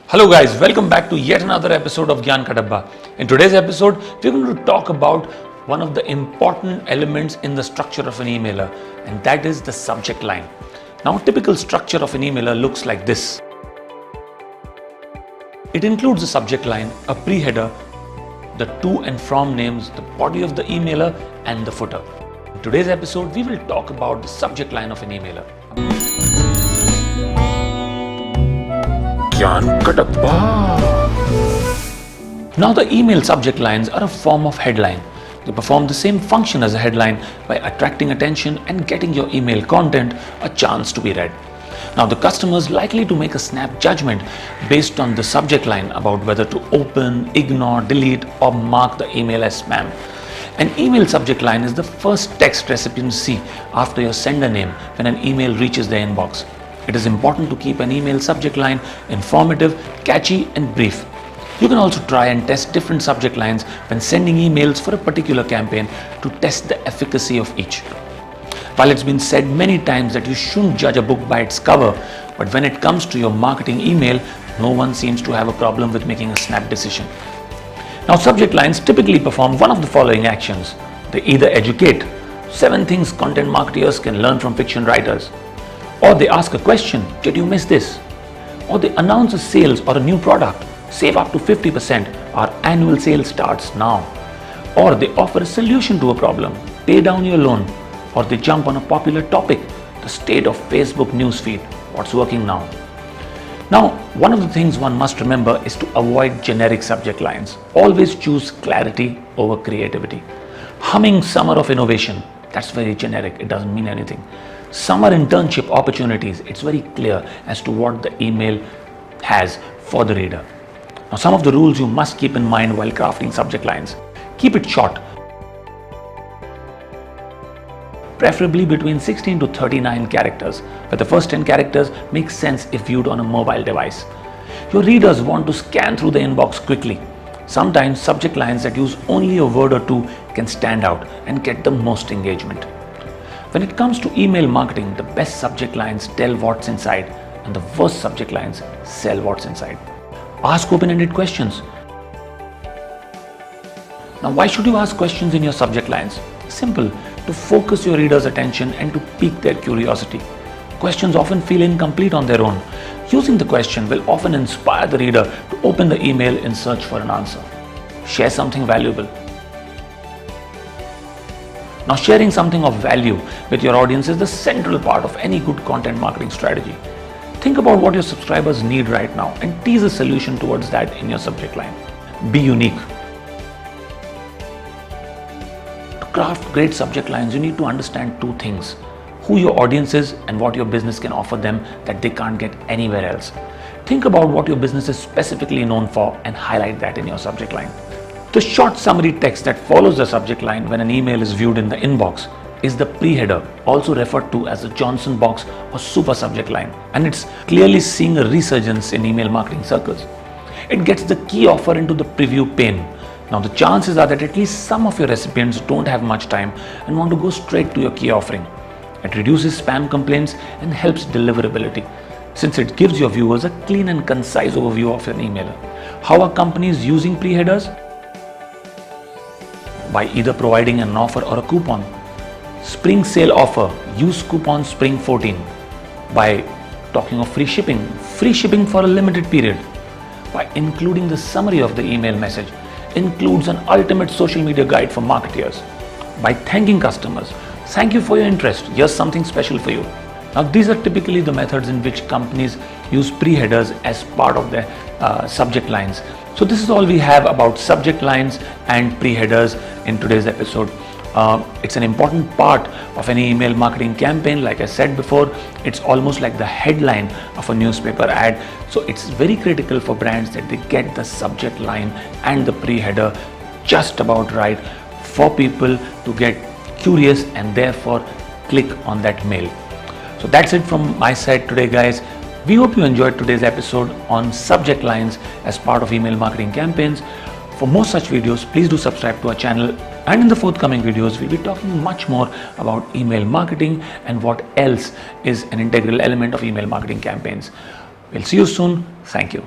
Hello guys, welcome back to yet another episode of Gyan Ka Dabba. In today's episode, we're going to talk about one of the important elements in the structure of an emailer, and that is the subject line. Now, a typical structure of an emailer looks like this. It includes a subject line, a pre-header, the to and from names, the body of the emailer, and the footer. In today's episode, we will talk about the subject line of an emailer. Gyan Ka Dabba. Now, the email subject lines are a form of headline. They perform the same function as a headline by attracting attention and getting your email content a chance to be read. Now, the customer is likely to make a snap judgment based on the subject line about whether to open, ignore, delete, or mark the email as spam. An email subject line is the first text recipients see after your sender name when an email reaches their inbox. It is important to keep an email subject line informative, catchy, and brief. You can also try and test different subject lines when sending emails for a particular campaign to test the efficacy of each. While it's been said many times that you shouldn't judge a book by its cover, but when it comes to your marketing email, no one seems to have a problem with making a snap decision. Now, subject lines typically perform one of the following actions. They either educate, 7 things content marketers can learn from fiction writers, or they ask a question, did you miss this? Or they announce a sales or a new product, save up to 50%, our annual sale starts now. Or they offer a solution to a problem, pay down your loan. Or they jump on a popular topic, the state of Facebook newsfeed, what's working now. Now, one of the things one must remember is to avoid generic subject lines. Always choose clarity over creativity. Humming summer of innovation, that's very generic, it doesn't mean anything. Summer internship opportunities, it's very clear as to what the email has for the reader. Now, some of the rules you must keep in mind while crafting subject lines. Keep it short, preferably between 16 to 39 characters, where the first 10 characters make sense if viewed on a mobile device. Your readers want to scan through the inbox quickly. Sometimes subject lines that use only a word or two can stand out and get the most engagement. When it comes to email marketing, the best subject lines tell what's inside, and the worst subject lines sell what's inside. Ask open-ended questions. Now, why should you ask questions in your subject lines? Simple, to focus your readers' attention and to pique their curiosity. Questions often feel incomplete on their own. Using the question will often inspire the reader to open the email in search for an answer. Share something valuable. Now, sharing something of value with your audience is the central part of any good content marketing strategy. Think about what your subscribers need right now and tease a solution towards that in your subject line. Be unique. To craft great subject lines, you need to understand 2 things: who your audience is and what your business can offer them that they can't get anywhere else. Think about what your business is specifically known for and highlight that in your subject line. The short summary text that follows the subject line when an email is viewed in the inbox is the pre-header, also referred to as the Johnson box or super subject line, and it's clearly seeing a resurgence in email marketing circles. It gets the key offer into the preview pane. Now, the chances are that at least some of your recipients don't have much time and want to go straight to your key offering. It reduces spam complaints and helps deliverability, since it gives your viewers a clean and concise overview of an emailer. How are companies using pre-headers? By either providing an offer or a coupon. Spring sale offer, use coupon SPRING14. By talking of free shipping for a limited period. By including the summary of the email message, includes an ultimate social media guide for marketers. By thanking customers, thank you for your interest, here's something special for you. Now, these are typically the methods in which companies use pre-headers as part of their subject lines. So this is all we have about subject lines and pre-headers in today's episode. It's an important part of any email marketing campaign. Like I said before, it's almost like the headline of a newspaper ad. So it's very critical for brands that they get the subject line and the pre-header just about right for people to get curious and therefore click on that mail. So that's it from my side today, guys. We hope you enjoyed today's episode on subject lines as part of email marketing campaigns. For more such videos, please do subscribe to our channel, and in the forthcoming videos, we'll be talking much more about email marketing and what else is an integral element of email marketing campaigns. We'll see you soon. Thank you.